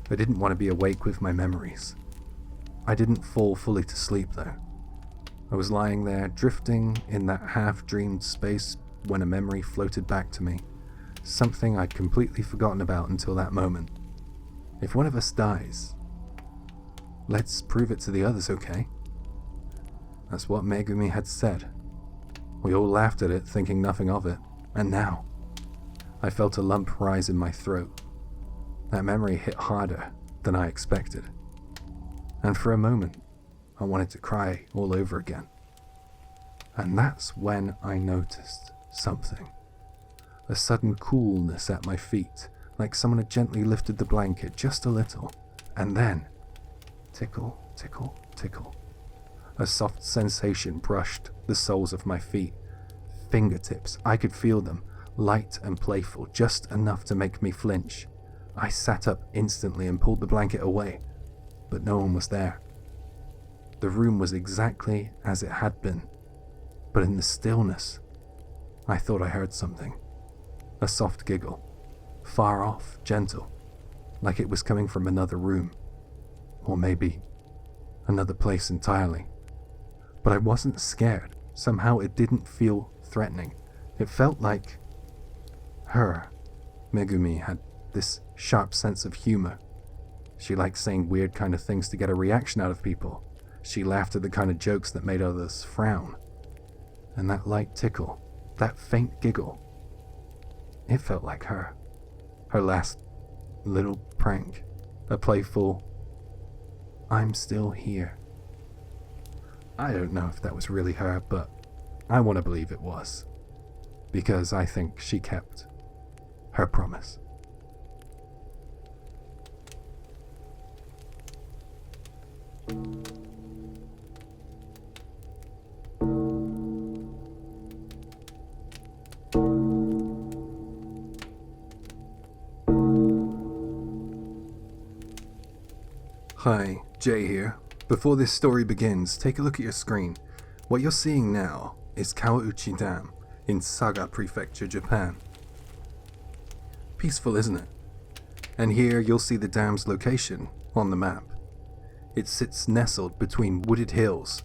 I didn't want to be awake with my memories. I didn't fall fully to sleep though. I was lying there, drifting in that half-dreamed space when a memory floated back to me, something I'd completely forgotten about until that moment. If one of us dies, Let's prove it to the others, okay? That's what Megumi had said. We all laughed at it, thinking nothing of it. And now, I felt a lump rise in my throat. That memory hit harder than I expected. And for a moment, I wanted to cry all over again. And that's when I noticed something. A sudden coolness at my feet, like someone had gently lifted the blanket just a little. And then, tickle, tickle, tickle. A soft sensation brushed the soles of my feet. Fingertips, I could feel them, light and playful, just enough to make me flinch. I sat up instantly and pulled the blanket away, but no one was there. The room was exactly as it had been, but in the stillness, I thought I heard something. A soft giggle, far off, gentle, like it was coming from another room, or maybe another place entirely. But I wasn't scared. Somehow it didn't feel threatening. It felt like her. Megumi had this sharp sense of humor. She liked saying weird kind of things to get a reaction out of people. She laughed at the kind of jokes that made others frown. And that light tickle, that faint giggle, it felt like her. Her last little prank. A playful, I'm still here. I don't know if that was really her, but I want to believe it was. Because I think she kept her promise. Hi, Jay here. Before this story begins, take a look at your screen. What you're seeing now is Kawauchi Dam in Saga Prefecture, Japan. Peaceful, isn't it? And here you'll see the dam's location on the map. It sits nestled between wooded hills,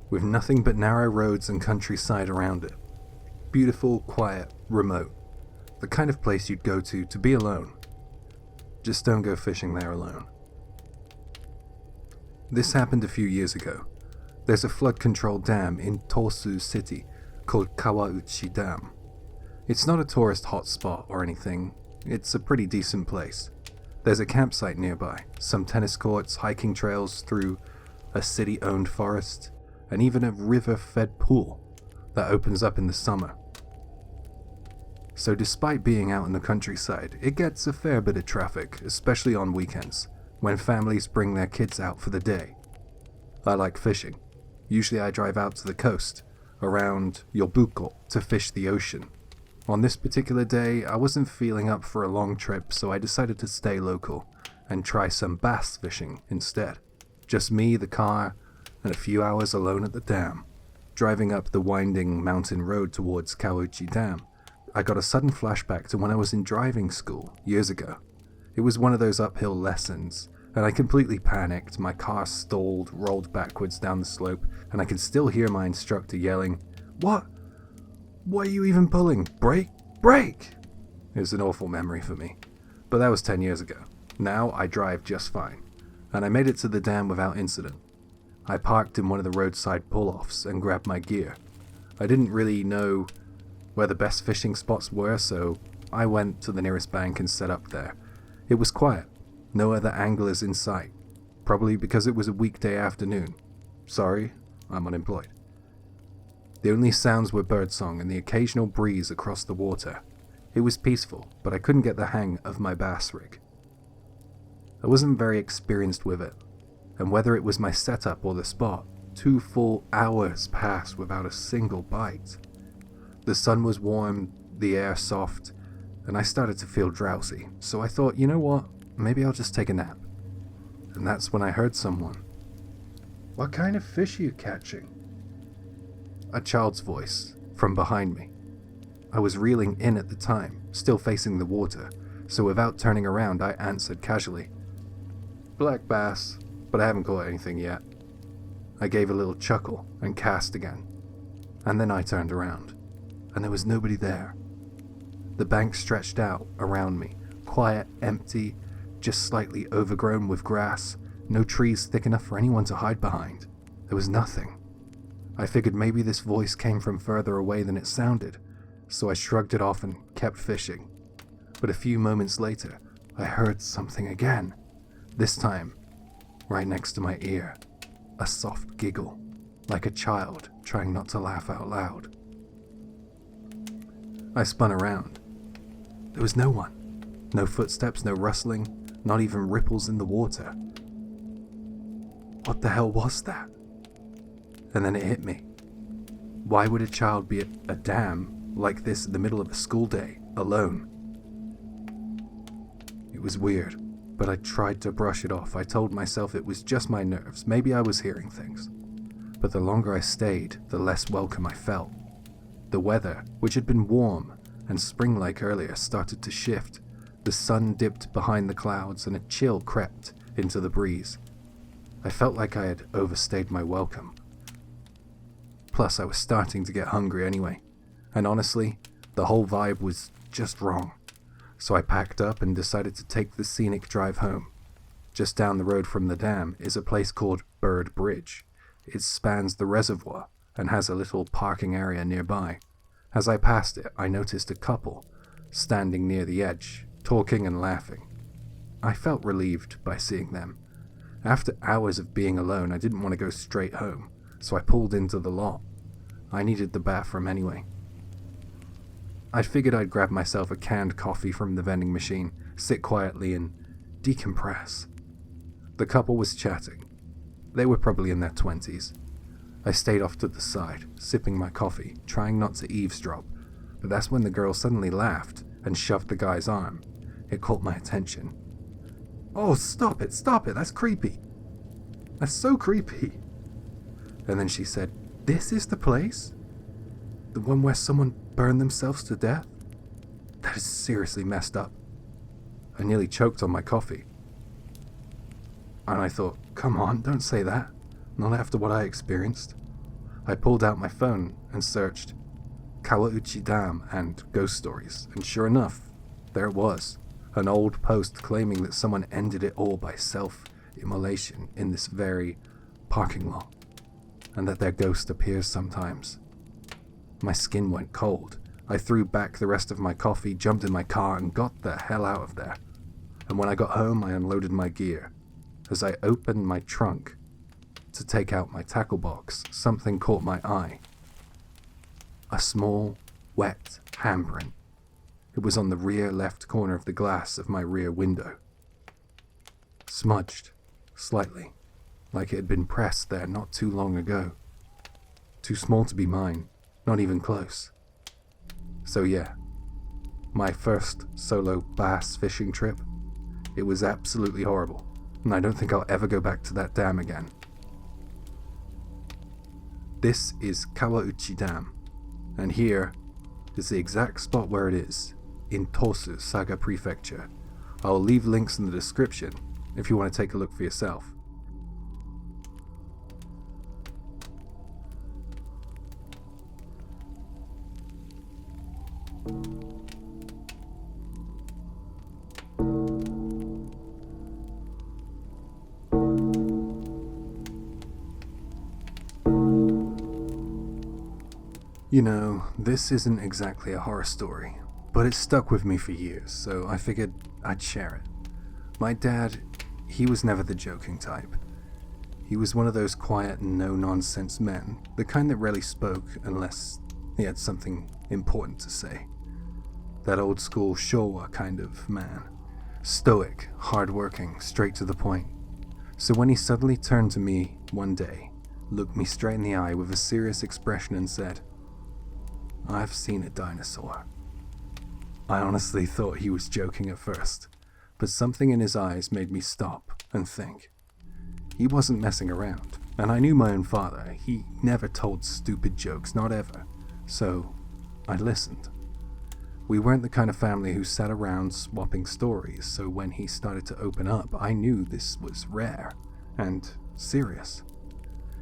with nothing but narrow roads and countryside around it. Beautiful, quiet, remote. The kind of place you'd go to be alone. Just don't go fishing there alone. This happened a few years ago. There's a flood-controlled dam in Tosu City called Kawauchi Dam. It's not a tourist hotspot or anything. It's a pretty decent place. There's a campsite nearby, some tennis courts, hiking trails through a city-owned forest, and even a river-fed pool that opens up in the summer. So despite being out in the countryside, it gets a fair bit of traffic, especially on weekends, when families bring their kids out for the day. I like fishing. Usually I drive out to the coast, around Yobuko, to fish the ocean. On this particular day, I wasn't feeling up for a long trip, so I decided to stay local and try some bass fishing instead. Just me, the car, and a few hours alone at the dam. Driving up the winding mountain road towards Kawauchi Dam, I got a sudden flashback to when I was in driving school years ago. It was one of those uphill lessons, and I completely panicked. My car stalled, rolled backwards down the slope, and I could still hear my instructor yelling, What? What are you even pulling? Brake? Brake! It was an awful memory for me, but that was 10 years ago. Now I drive just fine, and I made it to the dam without incident. I parked in one of the roadside pull-offs and grabbed my gear. I didn't really know where the best fishing spots were, so I went to the nearest bank and set up there. It was quiet. No other anglers in sight. Probably because it was a weekday afternoon. Sorry, I'm unemployed. The only sounds were birdsong and the occasional breeze across the water. It was peaceful, but I couldn't get the hang of my bass rig. I wasn't very experienced with it, and whether it was my setup or the spot, 2 full hours passed without a single bite. The sun was warm, the air soft, and I started to feel drowsy, so I thought, you know what? Maybe I'll just take a nap. And that's when I heard someone. What kind of fish are you catching? A child's voice from behind me. I was reeling in at the time, still facing the water, so without turning around I answered casually. Black bass, but I haven't caught anything yet. I gave a little chuckle and cast again. And then I turned around, and there was nobody there. The bank stretched out around me, quiet, empty, just slightly overgrown with grass, no trees thick enough for anyone to hide behind. There was nothing. I figured maybe this voice came from further away than it sounded, so I shrugged it off and kept fishing. But a few moments later, I heard something again. This time, right next to my ear, a soft giggle, like a child trying not to laugh out loud. I spun around. There was no one. No footsteps, no rustling, not even ripples in the water. What the hell was that? And then it hit me. Why would a child be at a dam like this in the middle of a school day, alone? It was weird, but I tried to brush it off. I told myself it was just my nerves. Maybe I was hearing things. But the longer I stayed, the less welcome I felt. The weather, which had been warm and spring-like earlier, started to shift. The sun dipped behind the clouds and a chill crept into the breeze. I felt like I had overstayed my welcome. Plus, I was starting to get hungry anyway. And honestly, the whole vibe was just wrong. So I packed up and decided to take the scenic drive home. Just down the road from the dam is a place called Bird Bridge. It spans the reservoir and has a little parking area nearby. As I passed it, I noticed a couple standing near the edge, talking and laughing. I felt relieved by seeing them. After hours of being alone, I didn't want to go straight home, so I pulled into the lot. I needed the bathroom anyway. I figured I'd grab myself a canned coffee from the vending machine, sit quietly and decompress. The couple was chatting. They were probably in their 20s. I stayed off to the side, sipping my coffee, trying not to eavesdrop, but that's when the girl suddenly laughed and shoved the guy's arm. It caught my attention. "Oh, stop it, that's creepy. That's so creepy." And then she said, "This is the place? The one where someone burned themselves to death? That is seriously messed up." I nearly choked on my coffee. And I thought, come on, don't say that. Not after what I experienced. I pulled out my phone and searched Kawauchi Dam and ghost stories, and sure enough, there it was. An old post claiming that someone ended it all by self-immolation in this very parking lot, and that their ghost appears sometimes. My skin went cold. I threw back the rest of my coffee, jumped in my car, and got the hell out of there. And when I got home, I unloaded my gear. As I opened my trunk to take out my tackle box, something caught my eye. A small, wet handprint. It was on the rear left corner of the glass of my rear window. Smudged, slightly, like it had been pressed there not too long ago. Too small to be mine, not even close. So yeah, my first solo bass fishing trip, it was absolutely horrible, and I don't think I'll ever go back to that dam again. This is Kawauchi Dam, and here is the exact spot where it is, in Tosu, Saga Prefecture. I'll leave links in the description if you want to take a look for yourself. You know, this isn't exactly a horror story, but it stuck with me for years, so I figured I'd share it. My dad, he was never the joking type. He was one of those quiet and no-nonsense men, the kind that rarely spoke unless he had something important to say. That old-school Showa kind of man. Stoic, hard-working, straight to the point. So when he suddenly turned to me one day, looked me straight in the eye with a serious expression and said, "I've seen a dinosaur." I honestly thought he was joking at first, but something in his eyes made me stop and think. He wasn't messing around, and I knew my own father. He never told stupid jokes, not ever, so I listened. We weren't the kind of family who sat around swapping stories, so when he started to open up, I knew this was rare and serious.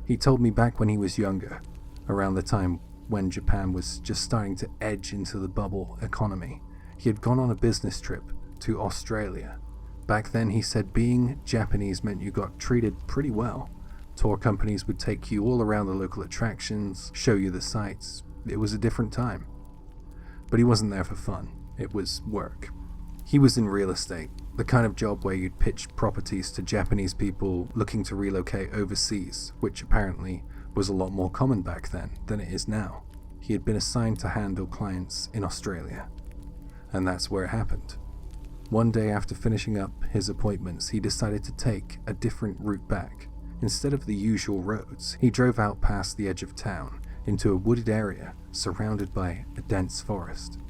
He told me back when he was younger, around the time when Japan was just starting to edge into the bubble economy, he had gone on a business trip to Australia, Back then, he said being Japanese meant you got treated pretty well. Tour companies would take you all around the local attractions, show you the sights. It was a different time. But he wasn't there for fun. It was work. He was in real estate, the kind of job where you'd pitch properties to Japanese people looking to relocate overseas, which apparently was a lot more common back then than it is now. He had been assigned to handle clients in Australia. And that's where it happened. One day after finishing up his appointments, he decided to take a different route back. Instead of the usual roads, he drove out past the edge of town into a wooded area surrounded by a dense forest.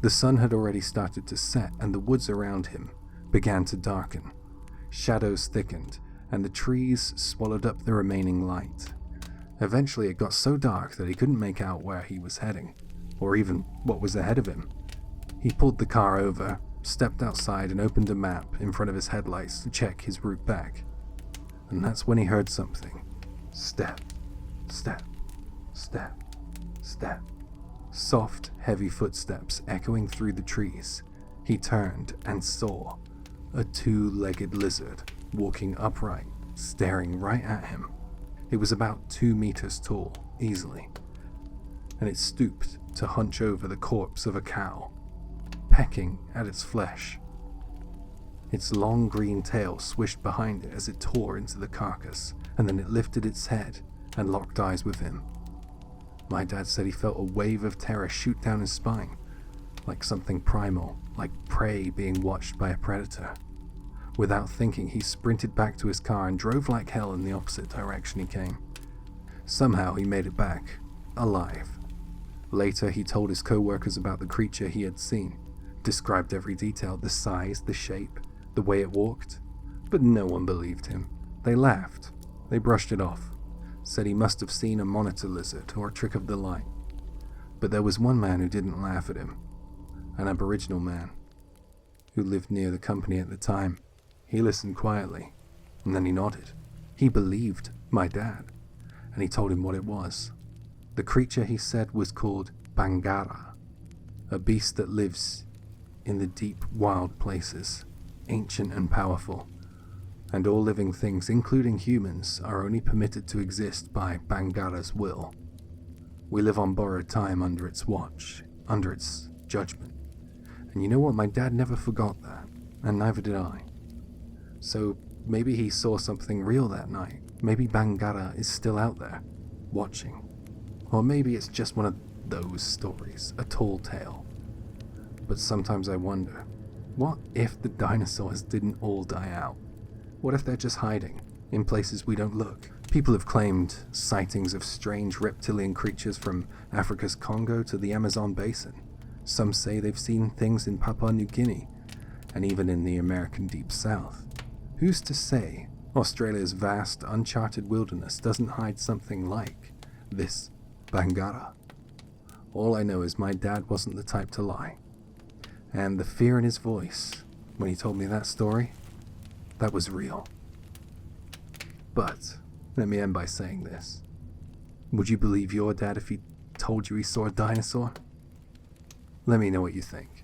The sun had already started to set and the woods around him began to darken. Shadows thickened and the trees swallowed up the remaining light. Eventually it got so dark that he couldn't make out where he was heading, or even what was ahead of him. He pulled the car over, stepped outside and opened a map in front of his headlights to check his route back. And that's when he heard something. Step, step, step, step. Soft, heavy footsteps echoing through the trees. He turned and saw a two-legged lizard walking upright, staring right at him. It was about 2 meters tall, easily, and it stooped to hunch over the corpse of a cow, pecking at its flesh. Its long green tail swished behind it as it tore into the carcass, and then it lifted its head and locked eyes with him. My dad said he felt a wave of terror shoot down his spine, like something primal, like prey being watched by a predator. Without thinking, he sprinted back to his car and drove like hell in the opposite direction he came. Somehow he made it back, alive. Later, he told his co-workers about the creature he had seen, described every detail, the size, the shape, the way it walked, but no one believed him. They laughed. They brushed it off, said he must have seen a monitor lizard or a trick of the light. But there was one man who didn't laugh at him, an Aboriginal man who lived near the company at the time. He listened quietly, and then he nodded. He believed my dad, and he told him what it was. The creature, he said, was called Bangara, a beast that lives in the deep, wild places, ancient and powerful, and all living things, including humans, are only permitted to exist by Bangara's will. We live on borrowed time under its watch, under its judgment. And you know what? My dad never forgot that, and neither did I. So maybe he saw something real that night. Maybe Bangara is still out there, watching. Or maybe it's just one of those stories, a tall tale. But sometimes I wonder, what if the dinosaurs didn't all die out? What if they're just hiding, in places we don't look? People have claimed sightings of strange reptilian creatures from Africa's Congo to the Amazon basin. Some say they've seen things in Papua New Guinea, and even in the American Deep South. Who's to say Australia's vast, uncharted wilderness doesn't hide something like this Bangara? All I know is my dad wasn't the type to lie. And the fear in his voice when he told me that story, that was real. But let me end by saying this. Would you believe your dad if he told you he saw a dinosaur? Let me know what you think.